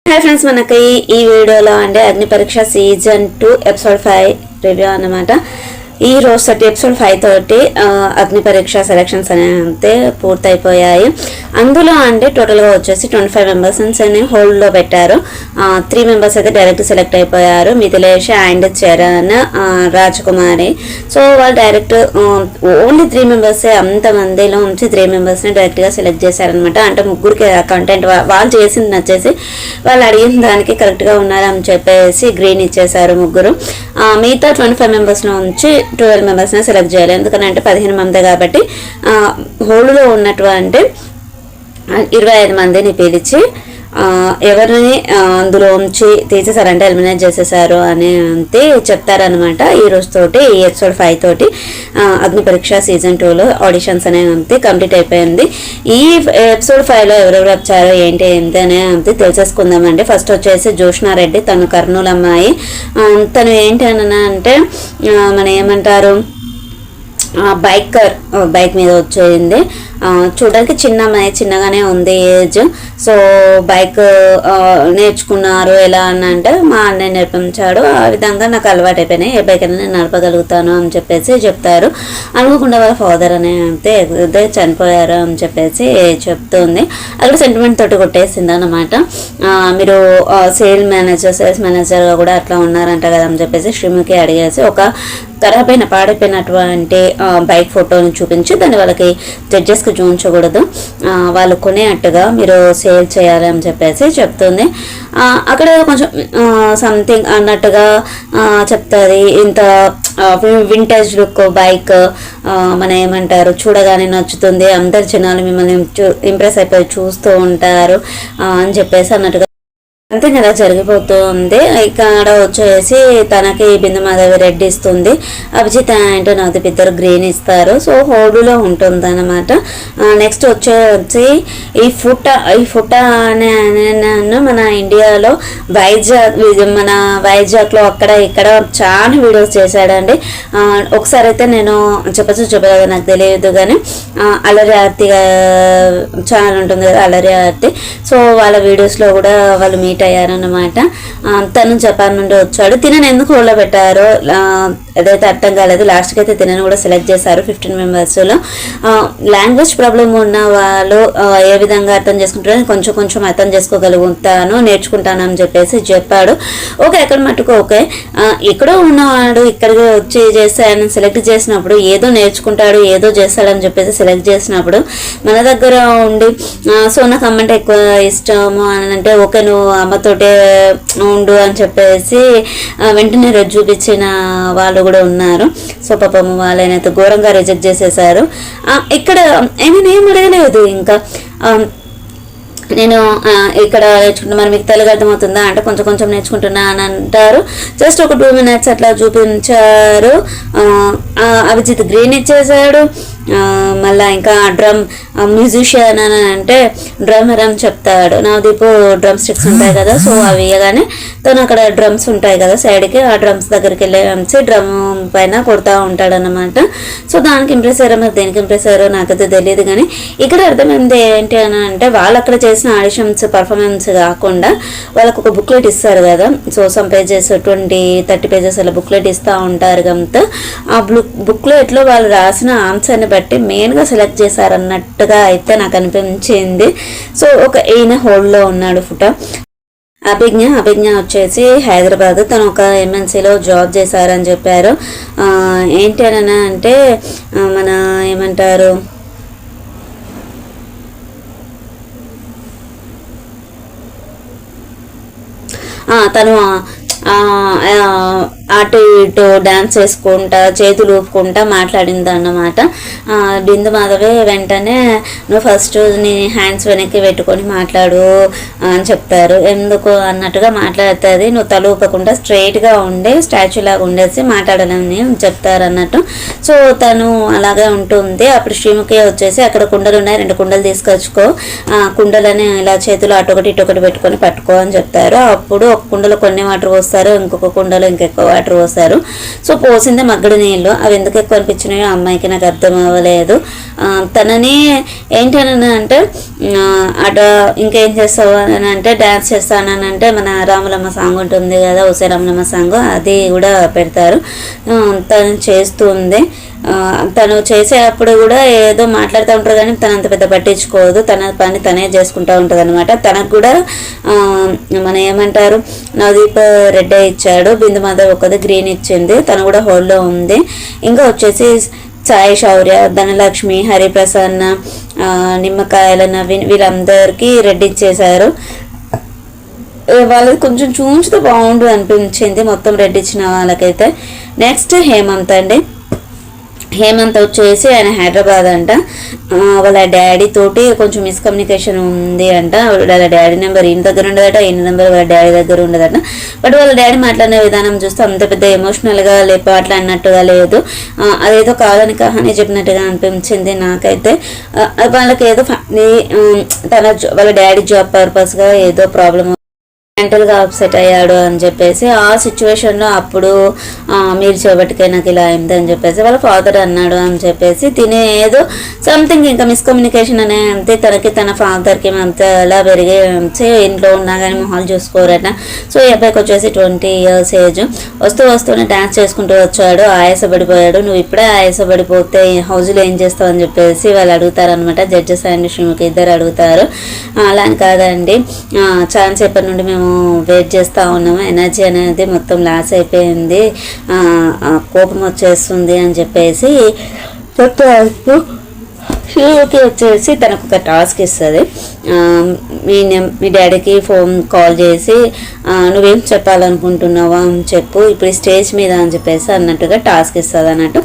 Hi friends, మనకి ఈ వీడియోలో అంటే అగ్ని పరీక్ష సీజన్ 2 ఎపిసోడ్ 5 రివ్యూ అన్నమాట. ఈ రోజు ఎపిసోడ్ 5 తోటి అగ్ని పరీక్ష సెలక్షన్స్ అయితే పూర్తయిపోయాయి. అందులో అంటే టోటల్గా వచ్చేసి 25 మెంబర్స్ అని హోల్డ్లో పెట్టారు. 3 మెంబర్స్ అయితే డైరెక్ట్ సెలెక్ట్ అయిపోయారు, Mithilesh and Charan, Rajakumari. So వాళ్ళు డైరెక్ట్ ఓన్లీ 3 మెంబర్సే, అంతమందిలో నుంచి 3 మెంబర్స్ని డైరెక్ట్గా సెలెక్ట్ చేశారనమాట. అంటే ముగ్గురికి కంటెంట్ వాళ్ళు చేసింది నచ్చేసి వాళ్ళు అడిగిన దానికి కరెక్ట్గా ఉన్నారని చెప్పేసి గ్రీన్ ఇచ్చేసారు ముగ్గురు. మిగతా 25 మెంబర్స్లో నుంచి 12 మెంబర్స్ని సెలెక్ట్ చేయాలి. ఎందుకంటే 15 మంది కాబట్టి హోల్డ్లో ఉన్నటువంటి 25 మందిని పిలిచి ఎవరిని అందులో ఉంచి తీసేసారంటే ఎలిమినేట్ చేసేసారు అని అంతే చెప్తారనమాట. ఈ రోజు తోటి ఈ ఎపిసోడ్ 5 తోటి అగ్ని పరీక్ష సీజన్ 2లో ఆడిషన్స్ అనేవి అంతే కంప్లీట్ అయిపోయింది. ఈ ఎపిసోడ్ 5లో ఎవరెవరు వచ్చారో ఏంటి అనే అంతే తెలిసేసుకుందామండి. ఫస్ట్ వచ్చేసి జోష్నారెడ్డి, తను కర్నూలు అమ్మాయి. తను ఏంటి అంటే మన ఏమంటారు బైక్ మీద వచ్చేయింది. చూడడానికి చిన్న అమ్మాయి, చిన్నగానే ఉంది ఏజ్. సో బైక్ నేర్చుకున్నారు ఎలా అని అంటే మా అన్నయ్య నేర్పించాడు. ఆ విధంగా నాకు అలవాటు అయిపోయినాయి, ఏ బైక్ అయినా నేను నడపగలుగుతాను అని చెప్పేసి చెప్తారు. అనుకోకుండా వాళ్ళ ఫాదర్ అయితే చనిపోయారు అని చెప్పేసి చెప్తుంది. అక్కడ సెంటిమెంట్ తోటి కొట్టేసింది అన్నమాట. మీరు సేల్స్ మేనేజర్గా కూడా అట్లా ఉన్నారంట కదా అని చెప్పేసి శ్రీముఖి అడిగేసి ఒక ఖరాబ్ అయిన పాడైపోయినటువంటి బైక్ ఫోటోని చూపించి దాన్ని వాళ్ళకి జడ్జెస్కి చూపించకూడదు, వాళ్ళు కొనేట్టుగా మీరు సేల్ చేయాలి అని చెప్పేసి చెప్తుంది. అక్కడ కొంచెం సంథింగ్ అన్నట్టుగా చెప్తుంది. ఇంత వింటేజ్ లుక్ బైక్ మన ఏమంటారు చూడగానే నచ్చుతుంది, అందరు జనాలు మిమ్మల్ని ఇంప్రెస్ అయిపోయి చూస్తూ ఉంటారు అని చెప్పేసి అన్నట్టుగా అంతే కదా జరిగిపోతుంది. ఇక్కడ వచ్చేసి తనకి బిందు మాధవి రెడ్ ఇస్తుంది, అభిజిత్ అండ్ నవదీప్ ఇద్దరు గ్రీన్ ఇస్తారు. సో హోల్డ్లో ఉంటుంది అనమాట. నెక్స్ట్ వచ్చేసి ఈ ఫుటా అనే మన ఇండియాలో మన వైజాగ్లో అక్కడ ఇక్కడ చాలా వీడియోస్ చేశాడండి. ఒకసారి అయితే నేను చెప్పలేదు నాకు తెలియదు కానీ అల్లరి ఆర్తి ఛానల్ ఉంటుంది కదా, అల్లరి ఆర్తి. సో వాళ్ళ వీడియోస్లో కూడా వాళ్ళు మీట్ అయ్యారన్నమాట. తను జపాన్ నుండి వచ్చాడు. తినని ఎందుకు హోల్డ్లో పెట్టారో అదైతే అర్థం కాలేదు. లాస్ట్కి అయితే తినని కూడా సెలెక్ట్ చేశారు 15 మెంబర్స్లో. లాంగ్వేజ్ ప్రాబ్లమ్ ఉన్న వాళ్ళు ఏ విధంగా అర్థం చేసుకుంటారో కొంచెం అర్థం చేసుకోగలుగుతాను, నేర్చుకుంటాను అని చెప్పేసి చెప్పాడు. ఓకే, ఎక్కడ మట్టుకు ఓకే. ఎక్కడో ఉన్నవాడు ఇక్కడికి వచ్చి చేస్తాడని సెలెక్ట్ చేసినప్పుడు ఏదో నేర్చుకుంటాడు, ఏదో చేస్తాడని చెప్పేసి సెలెక్ట్ చేసినప్పుడు మన దగ్గర ఉండి సో నాకు అమ్మంటే ఎక్కువ ఇష్టము అని అంటే ఓకే నువ్వు అమ్మతోటే ఉండు అని చెప్పేసి వెంటనే రోజు చూపించిన వాళ్ళు కూడా ఉన్నారు. సో పాపం వాళ్ళైతే ఘోరంగా రిజెక్ట్ చేసేసారు. ఇక్కడ ఏం అడగలేదు. ఇంకా నేను ఇక్కడ నేర్చుకుంటున్నా, మరి మీకు తెలుగు అర్థమవుతుందా అంటే కొంచెం నేర్చుకుంటున్నా అని అంటారు. జస్ట్ ఒక 2 minutes అట్లా చూపించారు. అభిజిత్ గ్రీన్ ఇచ్చేసాడు. మళ్ళీ ఇంకా డ్రమ్ మ్యూజిషియన్ అని అంటే డ్రమ్మర్ అని చెప్తాడు. నవదీప్ డ్రమ్ స్టిక్స్ ఉంటాయి కదా, సో అవి ఇవ్వగానే తను అక్కడ డ్రమ్స్ ఉంటాయి కదా సైడ్కి, ఆ డ్రమ్స్ దగ్గరికి వెళ్ళి డ్రమ్ పైన కొడతా ఉంటాడు అన్నమాట. సో దానికి ఇంప్రెస్ అయ్యారో మరి దేనికి ఇంప్రెస్ అయ్యారో నాకైతే తెలియదు. కానీ ఇక్కడ అర్థమైంది ఏంటి అని అంటే వాళ్ళు అక్కడ చేసిన ఆడిషన్స్ పర్ఫార్మెన్స్ కాకుండా వాళ్ళకు ఒక బుక్లెట్ ఇస్తారు కదా. సో సమ్ పేజెస్ 20-30 పేజెస్ అలా బుక్లెట్ ఇస్తూ ఉంటారు కనుక ఆ బుక్లెట్లో వాళ్ళు రాసిన ఆన్సర్ని బట్టి మెయిన్గా సెలెక్ట్ చేశారన్నట్టుగా అయితే నాకు అనిపించింది. సో ఒక ఈయన హోల్డ్లో ఉన్నాడు ఫుటా. అభిజ్ఞ వచ్చేసి హైదరాబాద్, తను ఒక MNCలో జాబ్ చేశారని చెప్పారు. ఏంటి అని అంటే మన ఏమంటారు తను అటు ఇటు డాన్స్ వేసుకుంటా చేతులు ఊపుకుంటా మాట్లాడింది అన్నమాట. బిందు మాధవి వెంటనే నువ్వు ఫస్ట్ నీ హ్యాండ్స్ వెనక్కి పెట్టుకొని మాట్లాడు అని చెప్తారు. ఎందుకు అన్నట్టుగా మాట్లాడుతుంది. నువ్వు తల ఊపకుండా స్ట్రైట్గా ఉండే స్టాచ్యూ లాగా ఉండేసి మాట్లాడాలని చెప్తారు అన్నట్టు. సో తను అలాగే ఉంటుంది. అప్పుడు శ్రీముఖి వచ్చేసి అక్కడ కుండలు ఉన్నాయి, 2 కుండలు తీసుకొచ్చుకో, కుండలని ఇలా చేతులు అటొకటి ఇటొకటి పెట్టుకొని పట్టుకో అని చెప్తారు. అప్పుడు ఒక కుండలో కొన్ని వాటర్ పోస్తారు, పోస్తారు, ఇంకొక కుండలో ఇంకెక్కువ వాటర్ పోస్తారు. సో పోసిందే మగ్గడి నీళ్ళు. అవి ఎందుకు ఎక్కువ అనిపించినాయో అమ్మాయికి నాకు అర్థం అవ్వలేదు. తనని ఏంటని అంటే అట ఇంకేం చేస్తావు అని అంటే డ్యాన్స్ చేస్తానని అంటే మన రాములమ్మ సాంగ్ ఉంటుంది కదా, ఉసే రాములమ్మ సాంగ్, అది కూడా పెడతారు. తను చేస్తుంది. తను చేసేటప్పుడు కూడా ఏదో మాట్లాడుతూ ఉంటారు కానీ తను అంత పెద్ద పట్టించుకోదు, తన పని తనే చేసుకుంటూ ఉంటుంది అనమాట. తనకు కూడా మన ఏమంటారు నవదీప్ రెడ్ ఇచ్చాడు, బిందు మాధవ్ ఒకది గ్రీన్ ఇచ్చింది, తను కూడా హోల్డ్లో ఉంది. ఇంకా వచ్చేసి సాయి శౌర్య, ధనలక్ష్మి, హరిప్రసన్న, నిమ్మకాయల నవీన్ వీళ్ళందరికీ రెడ్ ఇచ్చేశారు. వాళ్ళకి కొంచెం చూంచితే బాగుండు అనిపించింది మొత్తం రెడ్ ఇచ్చిన వాళ్ళకైతే. నెక్స్ట్ హేమంత్ అండి. హేమంత్ వచ్చేసి ఆయన హైదరాబాద్ అంట. వాళ్ళ డాడీ తోటి కొంచెం మిస్కమ్యూనికేషన్ ఉంది అంట. వాళ్ళ డాడీ నెంబర్ ఈయన దగ్గర ఉండదట, ఈయన నెంబర్ వాళ్ళ డాడీ దగ్గర ఉండదట. బట్ వాళ్ళ డాడీ మాట్లాడిన విధానం చూస్తే అంత పెద్ద ఎమోషనల్గా మాట్లాడినట్టుగా లేదు, అదేదో కాదని కహాని చెప్పినట్టుగా అనిపించింది నాకైతే. వాళ్ళకి ఏదో వాళ్ళ డాడీ జాబ్ పర్పస్గా ఏదో ప్రాబ్లమ్ మెంటల్గా అప్సెట్ అయ్యాడు అని చెప్పేసి ఆ సిచ్యువేషన్లో అప్పుడు మీరు చేపట్టుకే నాకు ఇలా అయింది అని చెప్పేసి వాళ్ళ ఫాదర్ అన్నాడు అని చెప్పేసి తినే ఏదో సంథింగ్ ఇంకా మిస్కమ్యూనికేషన్ అనే అంతే. తనకి తన ఫాదర్కి అంతా అలా పెరిగే ఇంట్లో ఉన్నా కానీ మొహాలు చూసుకోరట. సో ఈ అబ్బాయికి వచ్చేసి 20 years ఏజ్. వస్తూనే డ్యాన్స్ చేసుకుంటూ వచ్చాడు, ఆయాసపడిపోయాడు. నువ్వు ఇప్పుడే ఆయాసపడిపోతే హౌస్లో ఏం చేస్తావు అని చెప్పేసి వాళ్ళు అడుగుతారనమాట. జడ్జెస్ అండ్ శ్రీముఖి ఇద్దరు అడుగుతారు. అలా అని కాదండి, చాలా సేపటి నుండి మేము వెయిట్ చేస్తూ ఉన్నాము, ఎనర్జీ అనేది మొత్తం లాస్ అయిపోయింది, కోపం వచ్చేస్తుంది అని చెప్పేసి షీకి వచ్చేసి తనకు ఒక టాస్క్ ఇస్తుంది. మీ డాడీకి ఫోన్ కాల్ చేసి నువ్వేం చెప్పాలనుకుంటున్నావా అని చెప్పు ఇప్పుడు స్టేజ్ మీద అని చెప్పేసి అన్నట్టుగా టాస్క్ ఇస్తుంది అన్నట్టు.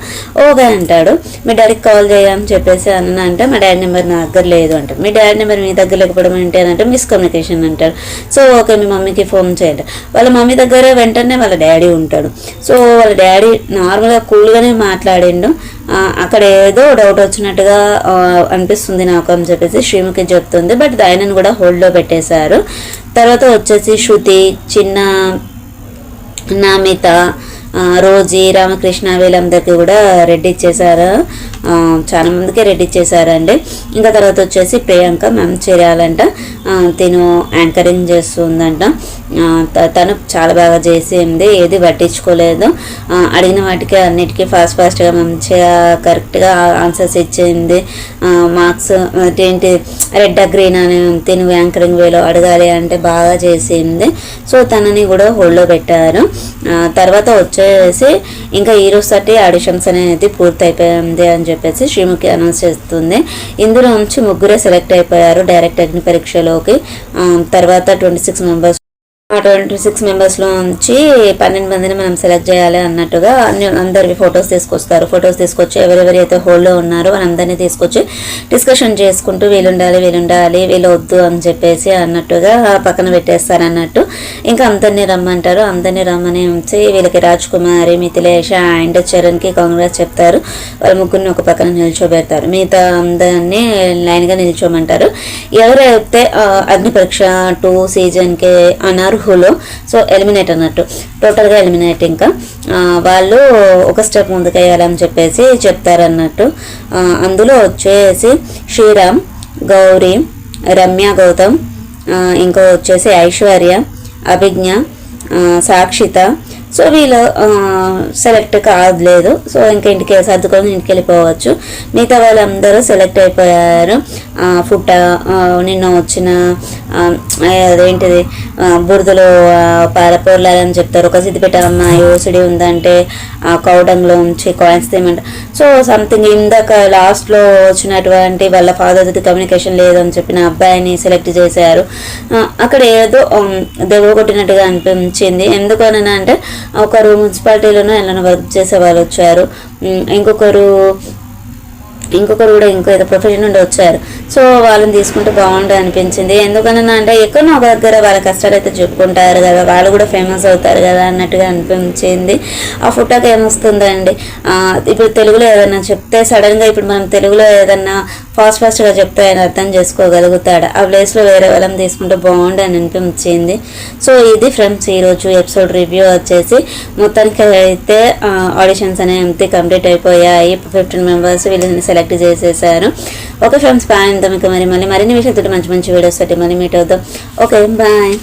ఓకే అంటాడు. మీ డాడీకి కాల్ చేయని చెప్పేసి అంటే మా డాడీ నెంబర్ నా దగ్గర లేదు అంటాడు. మీ డాడీ నెంబర్ మీ దగ్గర లేకపోవడం ఏంటి అని అంటే మిస్కమ్యూనికేషన్ అంటాడు. సో ఓకే మీ మమ్మీకి ఫోన్ చేయండి. వాళ్ళ మమ్మీ దగ్గర వెంటనే వాళ్ళ డాడీ ఉంటాడు. సో వాళ్ళ డాడీ నార్మల్గా కూల్గానే మాట్లాడిండు. అక్కడ ఏదో డౌట్ వచ్చినట్టుగా అనిపిస్తుంది నాకు అని చెప్పేసి శ్రీముఖి చెప్తుంది. బట్ ఆయనను కూడా హోల్డ్లో పెట్టేశారు. తర్వాత వచ్చేసి శృతి, చిన్న, నామిత, రోజీ, రామకృష్ణ వీళ్ళందరికీ కూడా రెడ్ ఇచ్చేసారు. చాలా మందికి రెడ్ ఇచ్చేసారండి. ఇంకా తర్వాత వచ్చేసి ప్రియాంక మ్యామ్ చేయాలంట. తిను యాంకరింగ్ చేస్తుందంట. తను చాలా బాగా చేసింది, ఏది పట్టించుకోలేదు. అడిగిన వాటికి అన్నిటికీ ఫాస్ట్గా మంచిగా కరెక్ట్గా ఆన్సర్స్ ఇచ్చింది. మార్క్స్ ఏంటి రెడ్ గ్రీన్ అని తిను యాంకరింగ్ వేలో అడగాలి అంటే బాగా చేసింది. సో తనని కూడా హోల్డ్లో పెట్టారు. తర్వాత వచ్చేసి ఇంకా ఈరోజు తట్టి ఆడిషన్స్ అనేది పూర్తి అయిపోయింది అని చెప్పేసి శ్రీముఖి అనౌన్స్ చేస్తుంది. ఇందులో నుంచి 3 సెలెక్ట్ అయిపోయారు డైరెక్ట్ అగ్ని పరీక్షలోకి. తర్వాత 26 మెంబర్స్, ఆ 26 మెంబర్స్లో నుంచి 12 మందిని మనం సెలెక్ట్ చేయాలి అన్నట్టుగా అందరివి ఫొటోస్ తీసుకొస్తారు. ఫొటోస్ తీసుకొచ్చి ఎవరెవరైతే హోల్డ్లో ఉన్నారో వాళ్ళందరినీ తీసుకొచ్చి డిస్కషన్ చేసుకుంటూ వీళ్ళుండాలి వీళ్ళు వద్దు అని చెప్పేసి అన్నట్టుగా పక్కన పెట్టేస్తారు అన్నట్టు. ఇంకా అందరినీ రమ్మంటారు. అందరినీ రమ్మని ఉంచి వీళ్ళకి రాజ్ కుమారి, మిథిలేష అండ్ చరణ్కి కాంగ్రెస్ చెప్తారు. వాళ్ళ ముగ్గురిని ఒక పక్కన నిల్చోబెడతారు. మిగతా అందరినీ లైన్గా నిల్చోమంటారు. ఎవరైతే అగ్ని పరీక్ష 2 సీజన్కి అనర్హులు, సో ఎలిమినేట్ అన్నట్టు, టోటల్గా ఎలిమినేట్. ఇంకా వాళ్ళు ఒక స్టెప్ ముందుకు వేయాలని చెప్పేసి చెప్తారన్నట్టు. అందులో వచ్చేసి శ్రీరామ్, గౌరీ, రమ్య గౌతమ్, ఇంకో వచ్చేసి ఐశ్వర్య, అభిజ్ఞ, సాక్షిత. సో వీళ్ళు సెలెక్ట్ కాలేదు. సో ఇంకా ఇంటికి సర్దుకొని ఇంటికి వెళ్ళిపోవచ్చు. మిగతా వాళ్ళందరూ సెలెక్ట్ అయిపోయారు. ఫుట్ట, నిన్న వచ్చిన అదేంటిది బురదలో పారపోర్లాలని చెప్తారు. ఒక సిద్దిపేట అమ్మాయి ఓసిడి ఉందంటే కౌడంలో ఉంచి కాయిన్స్ తీయమంట. సో సంథింగ్ ఇందాక లాస్ట్లో వచ్చినటువంటి వాళ్ళ ఫాదర్కి కమ్యూనికేషన్ లేదని చెప్పిన అబ్బాయిని సెలెక్ట్ చేశారు. అక్కడ ఏదో దెబ్బ కొట్టినట్టుగా అనిపించింది. ఎందుకు అని అంటే ఒకరు మున్సిపాలిటీలోనూ ఎలా వర్క్ చేసే వాళ్ళు వచ్చారు, ఇంకొకరు కూడా ఇంకో ఏదో ప్రొఫెషన్ నుండి వచ్చారు. సో వాళ్ళని తీసుకుంటే బాగుంటుంది అనిపించింది. ఎందుకన్నా అంటే ఎక్కడో ఒక దగ్గర వాళ్ళ కష్టాలు అయితే చెప్పుకుంటారు కదా, వాళ్ళు కూడా ఫేమస్ అవుతారు కదా అన్నట్టుగా అనిపించింది. ఆ ఫోటోకి ఏమొస్తుందండి, ఇప్పుడు తెలుగులో ఏదైనా చెప్తే సడన్గా ఇప్పుడు మనం తెలుగులో ఏదన్నా ఫాస్ట్గా చెప్తే ఆయన అర్థం చేసుకోగలుగుతాడు. ఆ ప్లేస్లో వేరే వాళ్ళని తీసుకుంటే బాగుండు అని అనిపించింది. సో ఇది ఫ్రెండ్స్ ఈరోజు ఎపిసోడ్ రివ్యూ వచ్చేసి. మొత్తానికి అయితే ఆడిషన్స్ అనేవి కంప్లీట్ అయిపోయాయి. 15 మెంబర్స్ వీళ్ళని సెలెక్ట్ చేసేసారు. Okay friends, bye. మీకు మళ్ళీ మరిన్ని విషయాలతో మంచి మంచి వీడియోస్ తోటి మళ్ళీ మీట్ అవుతాం. Okay, bye.